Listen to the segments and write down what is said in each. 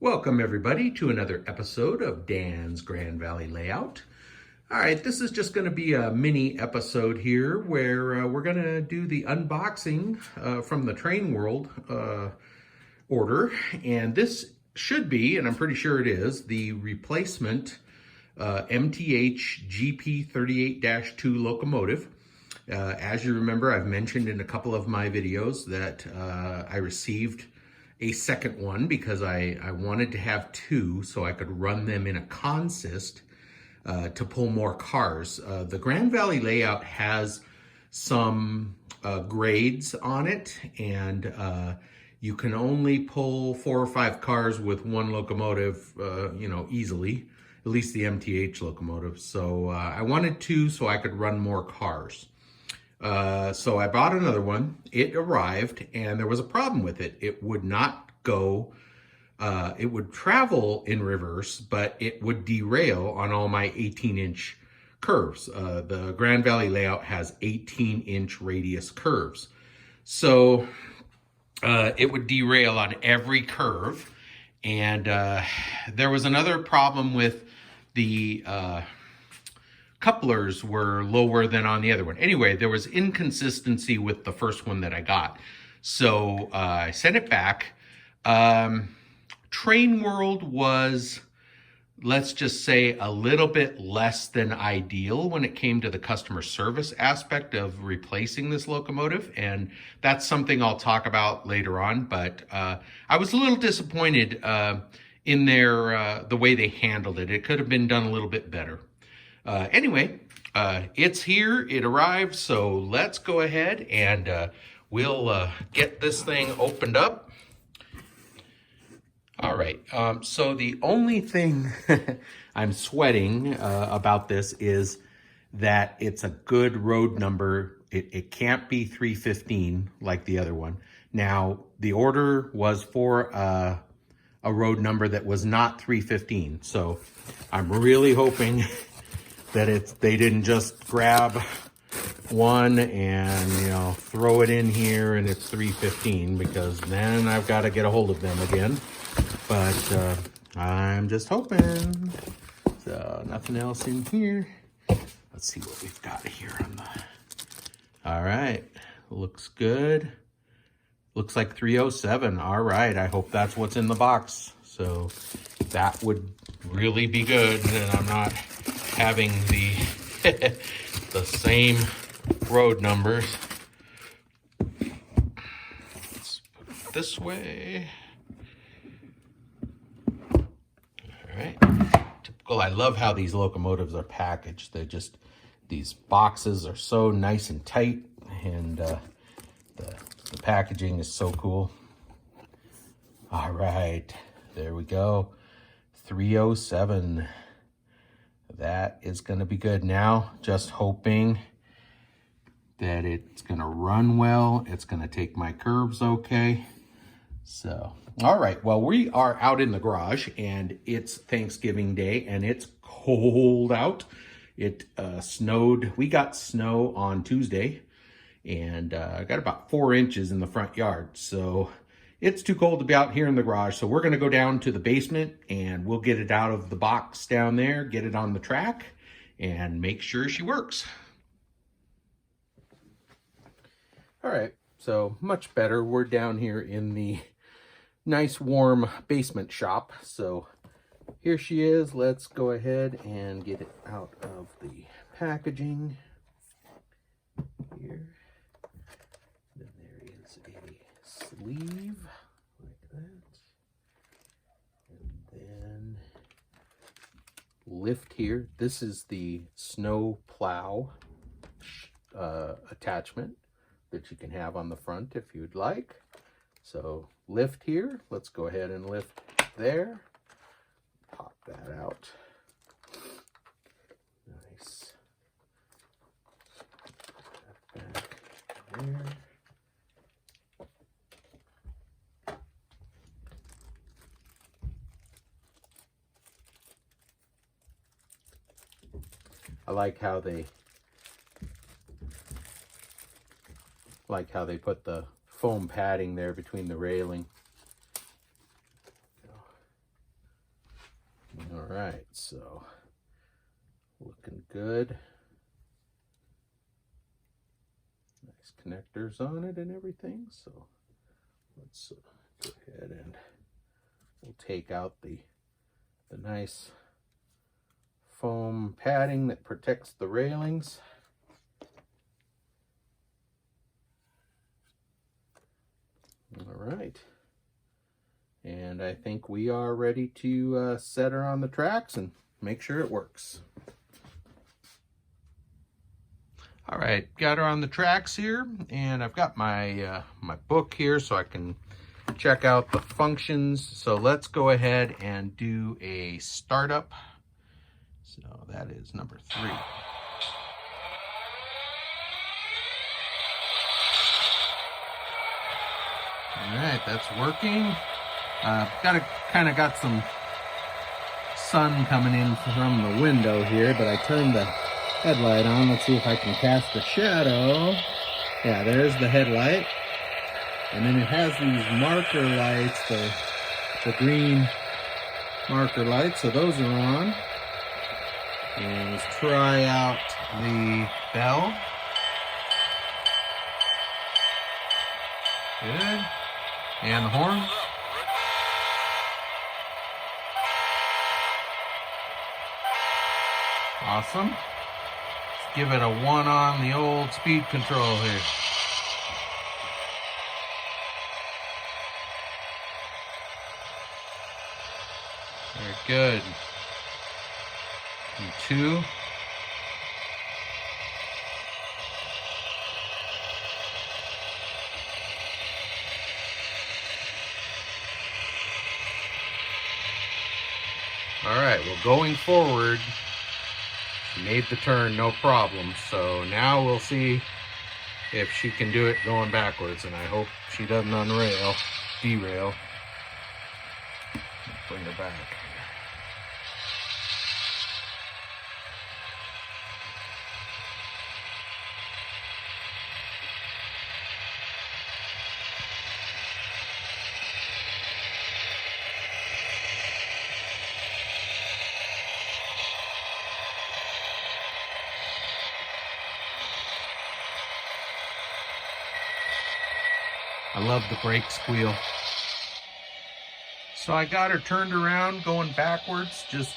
Welcome everybody to another episode of Dan's Grand Valley Layout. All right, this is just going to be a mini episode here where we're going to do the unboxing from the Train World order. And this should be, and I'm pretty sure it is, the replacement MTH GP38-2 Locomotive. As you remember, I've mentioned in a couple of my videos that I received a second one because I wanted to have two so I could run them in a consist to pull more cars. The Grand Valley layout has some grades on it, and you can only pull 4 or 5 cars with one locomotive, easily, at least the MTH locomotive. So I wanted two so I could run more cars. So I bought another one. It arrived and there was a problem with it. It would not go, it would travel in reverse, but it would derail on all my 18-inch curves. The Grand Valley layout has 18-inch radius curves. So it would derail on every curve. And there was another problem with the couplers were lower than on the other one. Anyway, there was inconsistency with the first one that I got. So I sent it back. Train World was, let's just say, a little bit less than ideal when it came to the customer service aspect of replacing this locomotive. And that's something I'll talk about later on. But I was a little disappointed in the way they handled it. It could have been done a little bit better. Anyway, it's here, it arrived, so let's go ahead and we'll get this thing opened up. All right, so the only thing I'm sweating about this is that it's a good road number. It can't be 315 like the other one. Now, the order was for a road number that was not 315, so I'm really hoping that they didn't just grab one and throw it in here and it's 315, because then I've got to get a hold of them again. But I'm just hoping. So nothing else in here. Let's see what we've got here on the. All right, looks good. Looks like 307. All right, I hope that's what's in the box. So that would really be good, and I'm not having the the same road numbers. Let's put it this way. All right, typical. I love how these locomotives are packaged. They're just, these boxes are so nice and tight, and the packaging is so cool. All right, there we go. 307. That is going to be good. Now, just hoping that it's going to run well. It's going to take my curves okay. So, all right. Well, we are out in the garage, and it's Thanksgiving Day, and it's cold out. It snowed. We got snow on Tuesday, and I got about 4 inches in the front yard. So it's too cold to be out here in the garage. So we're going to go down to the basement and we'll get it out of the box down there, get it on the track, and make sure she works. All right, so much better. We're down here in the nice warm basement shop. So here she is. Let's go ahead and get it out of the packaging here. Then there is a sleeve like that, and then lift here. This is the snow plow attachment that you can have on the front if you'd like. So lift here. Let's go ahead and lift there. Pop that out. Nice. Put that back there. I like how they put the foam padding there between the railing. right, so looking good. Nice connectors on it and everything. So let's go ahead and we'll take out the nice foam padding that protects the railings. All right. And I think we are ready to set her on the tracks and make sure it works. All right, got her on the tracks here, and I've got my my book here so I can check out the functions. So let's go ahead and do a startup. So that is number 3. All right, that's working. Kind of got some sun coming in from the window here, but I turned the headlight on. Let's see if I can cast a shadow. Yeah, there's the headlight. And then it has these marker lights, the green marker lights, so those are on. And let's try out the bell. Good. And the horn. Awesome. Let's give it a 1 on the old speed control here. Very good. And 2. All right, well, going forward, she made the turn no problem. So now we'll see if she can do it going backwards, and I hope she doesn't derail. Bring her back. I love the brake squeal. So I got her turned around, going backwards, just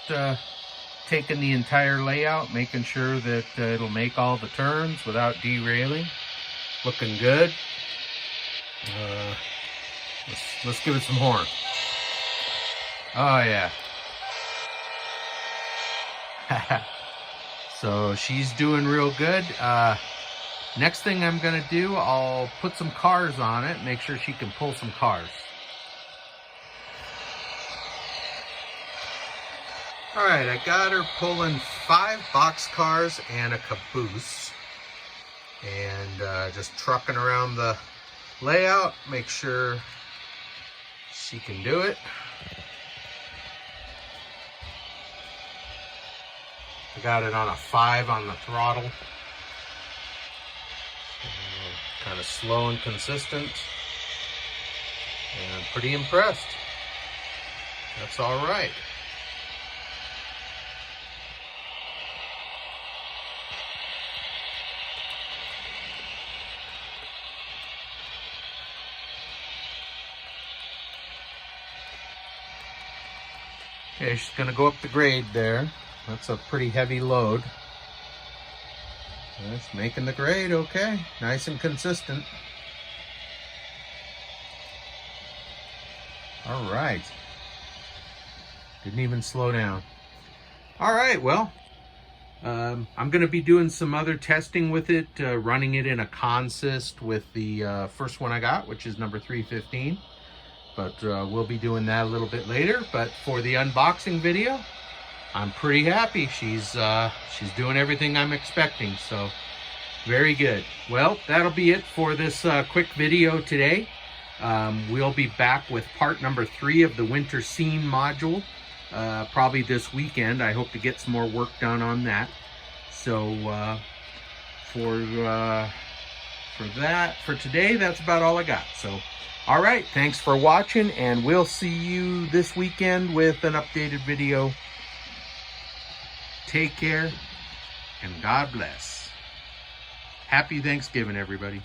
taking the entire layout, making sure that it'll make all the turns without derailing. Looking good. Let's give it some horn. Oh yeah. So she's doing real good. Next thing I'm gonna do, I'll put some cars on it, make sure she can pull some cars. All right, I got her pulling 5 box cars and a caboose, and just trucking around the layout, make sure she can do it. I got it on a 5 on the throttle. Kind of slow and consistent, and I'm pretty impressed. That's all right. Okay, she's gonna go up the grade there. That's a pretty heavy load. That's making the grade okay. Nice and consistent. All right. Didn't even slow down. All right, well, I'm going to be doing some other testing with it, running it in a consist with the first one I got, which is number 315. But we'll be doing that a little bit later. But for the unboxing video, I'm pretty happy. She's doing everything I'm expecting, so very good. Well, that'll be it for this quick video today. We'll be back with part number 3 of the winter scene module, probably this weekend. I hope to get some more work done on that. So for today, that's about all I got. So, all right, thanks for watching, and we'll see you this weekend with an updated video Take care, and God bless. Happy Thanksgiving, everybody.